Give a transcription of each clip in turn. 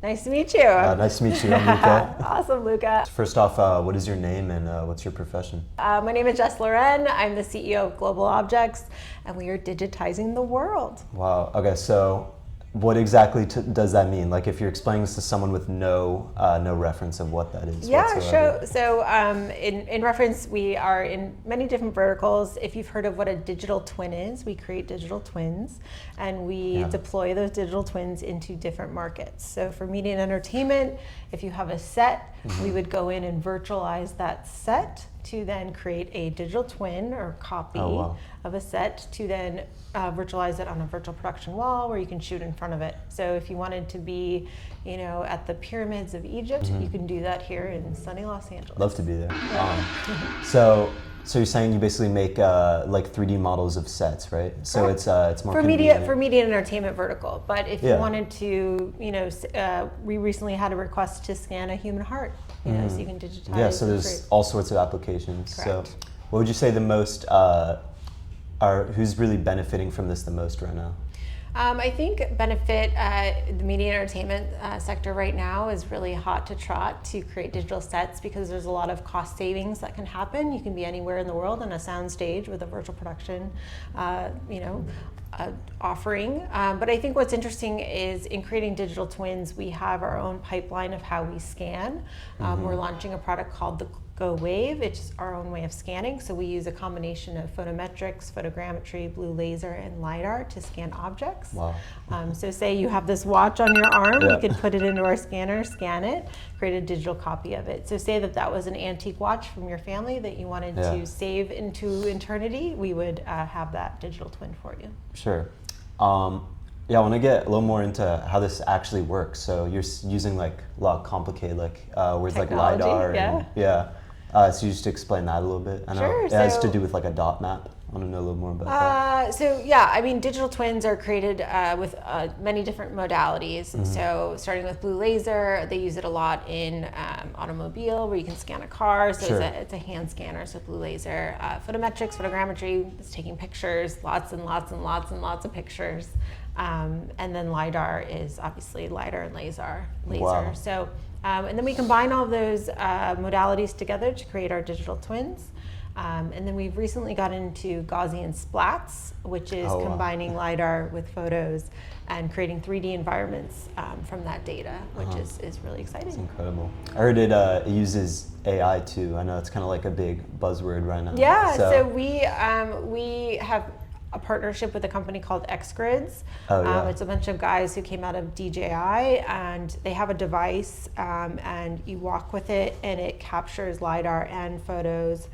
Nice to meet you. Nice to meet you. I'm Luca. Awesome, Luca. First off, what is your name and what's your profession? My name is Jess Loren. I'm the CEO of Global Objects, and we are digitizing the world. Wow. Okay, so what exactly does that mean? Like, if you're explaining this to someone with no reference of what that is. Yeah, whatsoever. so in reference, we are in many different verticals. If you've heard of what a digital twin is, we create digital twins, and we deploy those digital twins into different markets. So for media and entertainment, if you have a set, we would go in and virtualize that set to then create a digital twin or copy of a set to then virtualize it on a virtual production wall where you can shoot in front of it. So if you wanted to be, at the pyramids of Egypt, you can do that here in sunny Los Angeles. Love to be there. So you're saying you basically make like 3D models of sets, right? So it's more for convenient. media and entertainment vertical. But if you wanted to, we recently had a request to scan a human heart, so you can digitize. Yeah, so there's all sorts of applications. Correct. So what would you say the most who's really benefiting from this the most right now? I think the media and entertainment sector right now is really hot to trot to create digital sets because there's a lot of cost savings that can happen. You can be anywhere in the world on a sound stage with a virtual production, offering. But I think what's interesting is in creating digital twins, we have our own pipeline of how we scan. We're launching a product called the Go Wave. It's our own way of scanning. So we use a combination of photometrics, photogrammetry, blue laser, and LiDAR to scan objects. Wow. So say you have this watch on your arm, we can put it into our scanner, scan it, create a digital copy of it. So say that was an antique watch from your family that you wanted to save into eternity, we would have that digital twin for you. Sure. I want to get a little more into how this actually works. So you're using like a lot of complicated words like LiDAR. So you just explain that a little bit. I know it has to do with like a dot map. I want to know a little more about that. Digital twins are created with many different modalities. So starting with blue laser, they use it a lot in automobile where you can scan a car. So it's a hand scanner, so blue laser. Photometrics, photogrammetry, it's taking pictures, lots and lots and lots and lots of pictures. And then LiDAR is obviously LiDAR and laser. Wow. So, and then we combine all of those modalities together to create our digital twins. And then we've recently got into Gaussian splats, which is combining LiDAR with photos and creating 3D environments from that data, which is really exciting. It's incredible. I heard it uses AI too. I know it's kind of like a big buzzword right now. Yeah, so we have a partnership with a company called XGrids. It's a bunch of guys who came out of DJI, and they have a device, and you walk with it, and it captures LiDAR and photos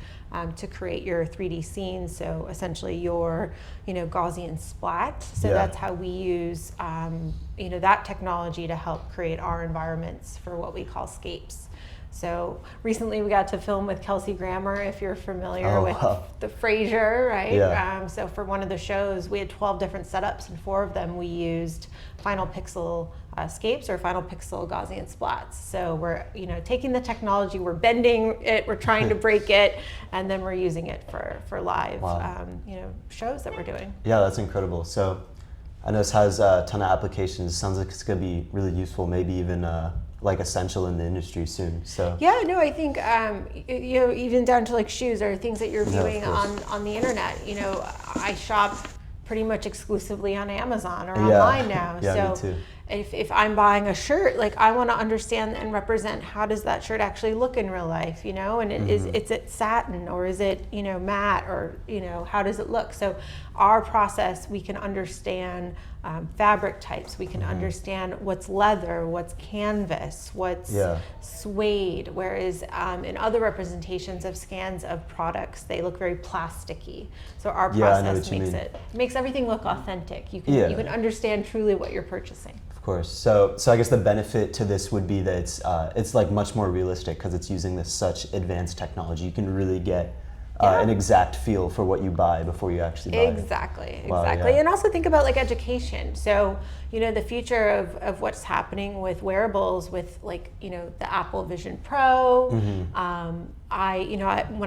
to create your 3D scenes. So essentially your, Gaussian splat. So that's how we use, that technology to help create our environments for what we call scapes. So recently we got to film with Kelsey Grammer, if you're familiar with the Frasier, right? Yeah. So for one of the shows, we had 12 different setups, and 4 of them we used final pixel scapes or final pixel Gaussian splats. So we're taking the technology, we're bending it, we're trying to break it, and then we're using it for live shows that we're doing. Yeah, that's incredible. So I know this has a ton of applications. It sounds like it's going to be really useful, maybe even essential in the industry soon. So I think even down to like shoes or things that you're viewing on the internet. I shop pretty much exclusively on Amazon or online now. Me too. If I'm buying a shirt, I want to understand and represent how does that shirt actually look in real life, and is it satin or is it matte or how does it look? So our process, we can understand fabric types, we can understand what's leather, what's canvas, what's suede, whereas in other representations of scans of products, they look very plasticky. So our process makes everything look authentic. You can understand truly what you're purchasing. Of course. So I guess the benefit to this would be that it's like much more realistic because it's using this such advanced technology. You can really get an exact feel for what you buy before you actually buy it. Exactly. And also think about like education. So, the future of what's happening with wearables, with like, the Apple Vision Pro. When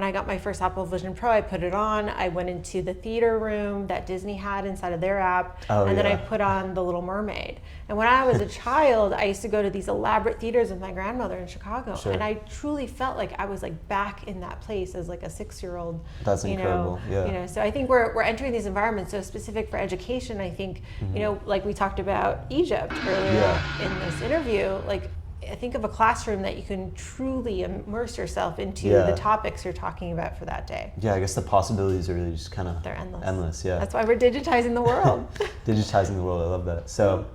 I got my first Apple Vision Pro, I put it on. I went into the theater room that Disney had inside of their app, and then I put on The Little Mermaid. And when I was a child, I used to go to these elaborate theaters with my grandmother in Chicago, and I truly felt like I was like back in that place as like a 6-year-old. That's incredible. So I think we're entering these environments so specific for education. I think like we talked about Egypt earlier in this interview, like. I think of a classroom that you can truly immerse yourself into the topics you're talking about for that day. Yeah, I guess the possibilities are really just kind of they're endless. Endless, yeah. That's why we're digitizing the world. Digitizing the world, I love that. So,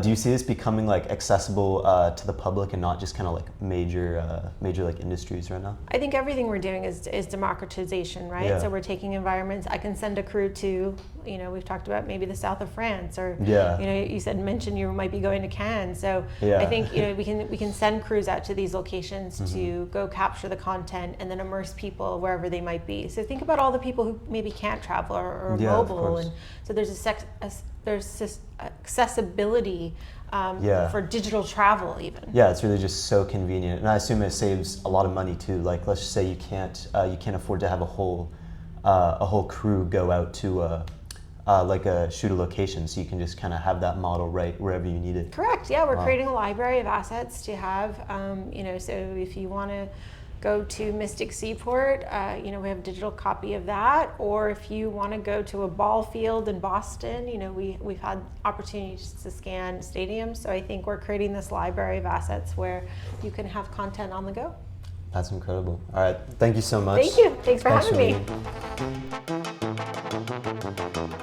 do you see this becoming like accessible to the public and not just kind of like major like industries right now? I think everything we're doing is democratization, right? Yeah. So we're taking environments. I can send a crew to, we've talked about maybe the south of France, or you mentioned you might be going to Cannes. So I think we can send crews out to these locations to go capture the content and then immerse people wherever they might be. So think about all the people who maybe can't travel or are mobile, and so there's accessibility for digital travel even. Yeah, it's really just so convenient, and I assume it saves a lot of money too. Like, let's just say you can't afford to have a whole crew go out to shoot a location, so you can just kind of have that model right wherever you need it. Correct. Yeah, we're creating a library of assets to have. So if you want to go to Mystic Seaport, we have a digital copy of that. Or if you want to go to a ball field in Boston, we've had opportunities to scan stadiums. So I think we're creating this library of assets where you can have content on the go. That's incredible. All right, thank you so much. Thank you. Thanks for having me.